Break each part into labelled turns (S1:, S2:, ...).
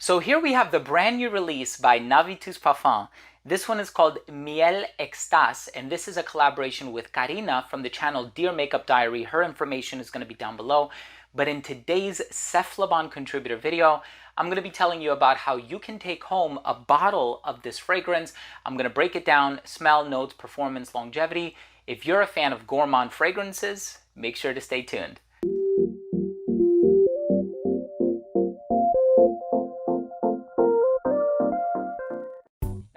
S1: So here we have the brand new release by Navitus Parfums. This one is called Miel Extase, and this is a collaboration with Karina from the channel Dear Makeup Diary. Her information is going to be down below. But in today's Cephalabon contributor video, I'm going to be telling you about how you can take home a bottle of this fragrance. I'm going to break it down, smell, notes, performance, longevity. If you're a fan of gourmand fragrances, make sure to stay tuned.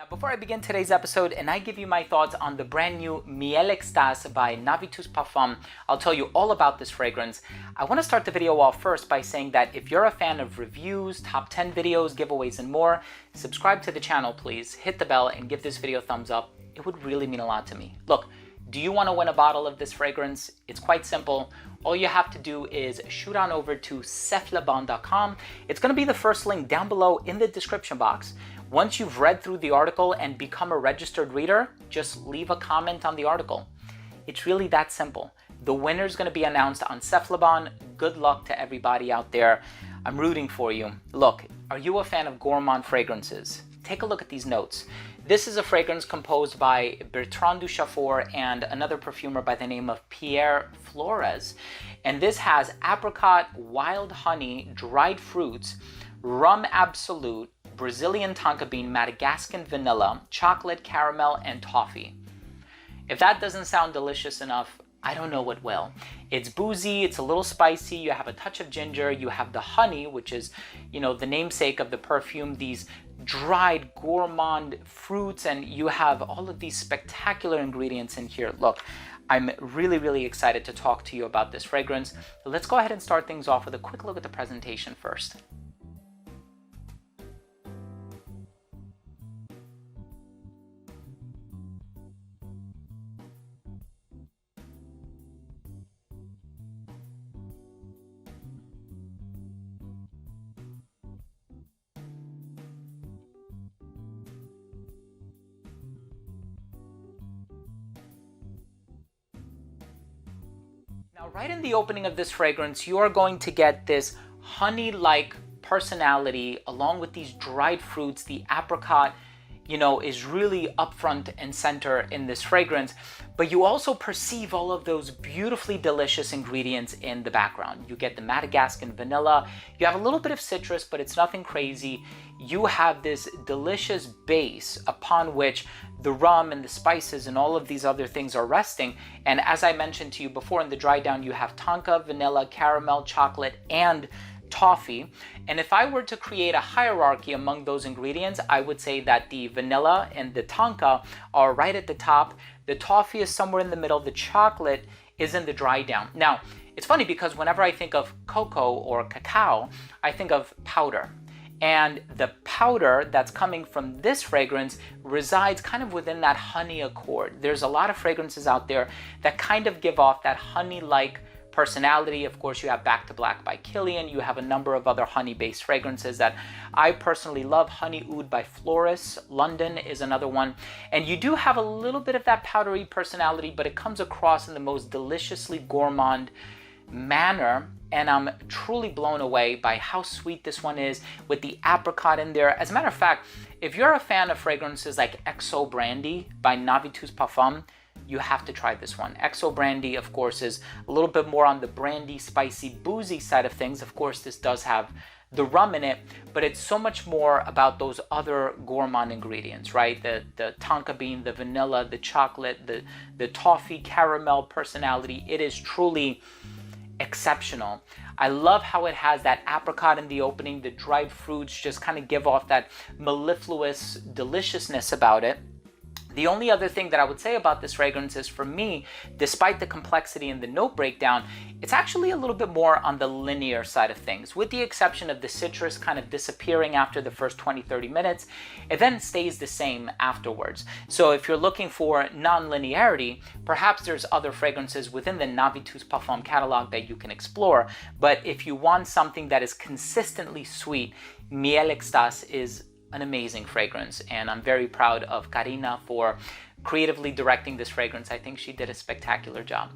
S1: Before I begin today's episode and I give you my thoughts on the brand new Miel Extase by Navitus Parfums, I'll tell you all about this fragrance. I want to start the video off first by saying that if you're a fan of reviews, top 10 videos, giveaways, and more, subscribe to the channel please, hit the bell, and give this video a thumbs up. It would really mean a lot to me. Look, do you want to win a bottle of this fragrance? It's quite simple. All you have to do is shoot on over to cephalabon.com. It's going to be the first link down below in the description box. Once you've read through the article and become a registered reader, just leave a comment on the article. It's really that simple. The winner is going to be announced on Cephalabon. Good luck to everybody out there. I'm rooting for you. Look, are you a fan of gourmand fragrances? Take a look at these notes. This is a fragrance composed by Bertrand Duchaufour and another perfumer by the name of Pierre Flores. And this has apricot, wild honey, dried fruits, rum absolute, Brazilian tonka bean, Madagascan vanilla, chocolate, caramel, and toffee. If that doesn't sound delicious enough, I don't know what will. It's boozy, it's a little spicy, you have a touch of ginger, you have the honey, which is, the namesake of the perfume, these dried gourmand fruits, and you have all of these spectacular ingredients in here. Look, I'm really excited to talk to you about this fragrance. Let's go ahead and start things off with a quick look at the presentation first. Now, right in the opening of this fragrance, you are going to get this honey-like personality along with these dried fruits. The apricot, is really up front and center in this fragrance, but you also perceive all of those beautifully delicious ingredients in the background. You get the Madagascan vanilla, you have a little bit of citrus, but it's nothing crazy. You have this delicious base upon which the rum and the spices and all of these other things are resting. And as I mentioned to you before, in the dry down, you have tonka, vanilla, caramel, chocolate, and toffee. And if I were to create a hierarchy among those ingredients, I would say that the vanilla and the tonka are right at the top. The toffee is somewhere in the middle. The chocolate is in the dry down. Now, it's funny because whenever I think of cocoa or cacao, I think of powder. And the powder that's coming from this fragrance resides kind of within that honey accord. There's a lot of fragrances out there that kind of give off that honey-like personality. Of course, you have Back to Black by Kilian. You have a number of other honey-based fragrances that I personally love. Honey Oud by Floris. London is another one. And you do have a little bit of that powdery personality, but it comes across in the most deliciously gourmand manner. And I'm truly blown away by how sweet this one is with the apricot in there. As a matter of fact, if you're a fan of fragrances like XO Brandy by Navitus Parfums, you have to try this one. XO Brandy, of course, is a little bit more on the brandy, spicy, boozy side of things. Of course, this does have the rum in it, but it's so much more about those other gourmand ingredients, right? The tonka bean, the vanilla, the chocolate, the toffee, caramel personality. It is truly exceptional. I love how it has that apricot in the opening. The dried fruits just kind of give off that mellifluous deliciousness about it. The only other thing that I would say about this fragrance is, for me, despite the complexity in the note breakdown, it's actually a little bit more on the linear side of things, with the exception of the citrus kind of disappearing after the first 20-30 minutes. It then stays the same afterwards. So if you're looking for non-linearity, perhaps there's other fragrances within the Navitus Parfums catalog that you can explore. But if you want something that is consistently sweet, Miel Extase is an amazing fragrance, and I'm very proud of Karina for creatively directing this fragrance. I think she did a spectacular job.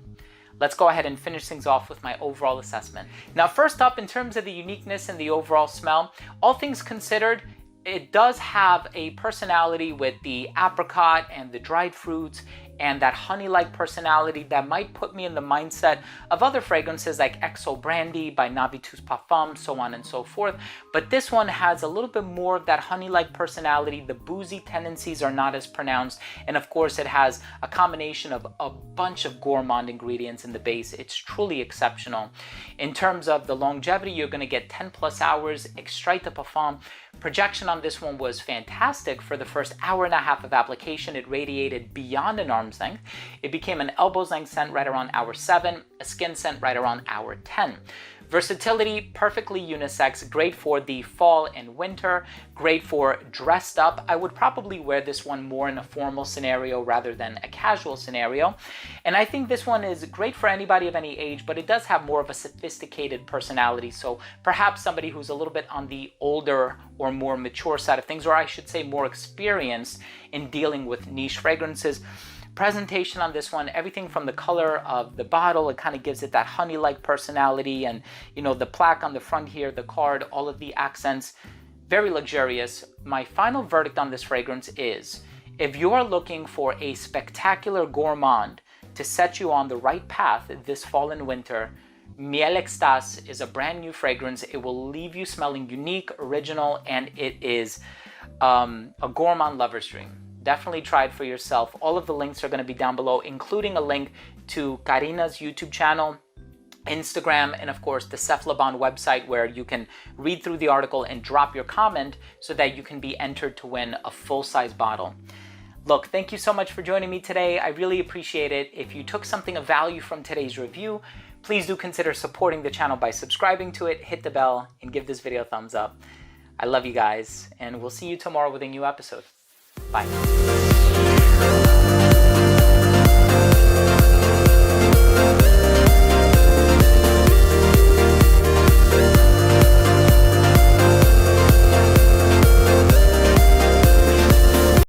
S1: let's go ahead and finish things off with my overall assessment. Now, first up, in terms of the uniqueness and the overall smell, all things considered, it does have a personality with the apricot and the dried fruits and that honey-like personality that might put me in the mindset of other fragrances like XO Brandy by Navitus Parfums, so on and so forth. But this one has a little bit more of that honey-like personality. The boozy tendencies are not as pronounced. And of course, it has a combination of a bunch of gourmand ingredients in the base. It's truly exceptional. In terms of the longevity, you're going to get 10 plus hours. Extrait de parfum. Projection on this one was fantastic. For the first hour and a half of application, it radiated beyond an arm's length. It became an elbow's length scent right around hour 7, a skin scent right around hour 10. Versatility, perfectly unisex, great for the fall and winter, great for dressed up. I would probably wear this one more in a formal scenario rather than a casual scenario. And I think this one is great for anybody of any age, but it does have more of a sophisticated personality. So perhaps somebody who's a little bit on the older or more mature side of things, or I should say more experienced in dealing with niche fragrances. Presentation on this one, everything from the color of the bottle, it kind of gives it that honey-like personality, and you know, the plaque on the front here, the card, all of the accents, very luxurious. My final verdict on this fragrance is, if you are looking for a spectacular gourmand to set you on the right path this fall and winter, Miel Extase is a brand new fragrance. It will leave you smelling unique, original, and it is a gourmand lover's dream. Definitely try it for yourself. All of the links are going to be down below, including a link to Karina's YouTube channel, Instagram, and of course the Cephalabon website, where you can read through the article and drop your comment so that you can be entered to win a full-size bottle. Look, thank you so much for joining me today. I really appreciate it. If you took something of value from today's review, please do consider supporting the channel by subscribing to it, hit the bell, and give this video a thumbs up. I love you guys, and we'll see you tomorrow with a new episode. Bye.